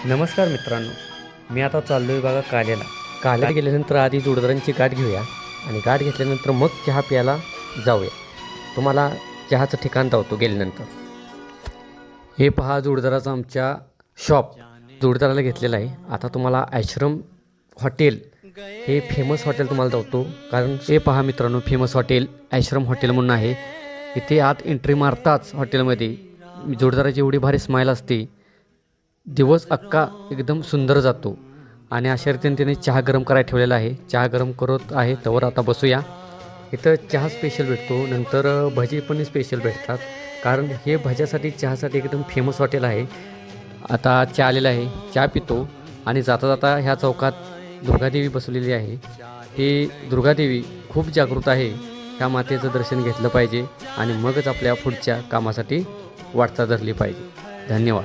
नमस्कार मित्रांनो, मी आता चाललो आहे बघा काल्याला. काल्याला गेल्यानंतर आधी जोडदारांची गाठ घेऊया आणि गाठ घेतल्यानंतर मग चहा प्यायला जाऊया. तुम्हाला चहाचं ठिकाण दावतो गेल्यानंतर. हे पहा जोडदाराचं आमच्या शॉप जोडदाराला घेतलेलं आहे. आता तुम्हाला आश्रम हॉटेल हे फेमस हॉटेल तुम्हाला दावतो. कारण हे पहा मित्रांनो, फेमस हॉटेल आश्रम हॉटेल म्हणून आहे. इथे आत एंट्री मारताच हॉटेलमध्ये जोडदाराची एवढी भारी स्माईल असते, दिवस अख्खा एकदम सुंदर जातो. आणि अशा रीतीने त्याने चहा गरम करायला ठेवलेला आहे. चहा गरम करत आहे तवर आता बसूया. इथं चहा स्पेशल भेटतो, नंतर भजी पण स्पेशल भेटतात. कारण हे भज्यासाठी चहासाठी एकदम फेमस हॉटेल आहे. आता चहा आलेला आहे, चहा पितो आणि जाता जाता ह्या चौकात दुर्गादेवी बसवलेली आहे. ही दुर्गादेवी खूप जागृत आहे. ह्या मातेचं दर्शन घेतलं पाहिजे आणि मगच आपल्या पुढच्या कामासाठी वाटचाल धरली पाहिजे. धन्यवाद.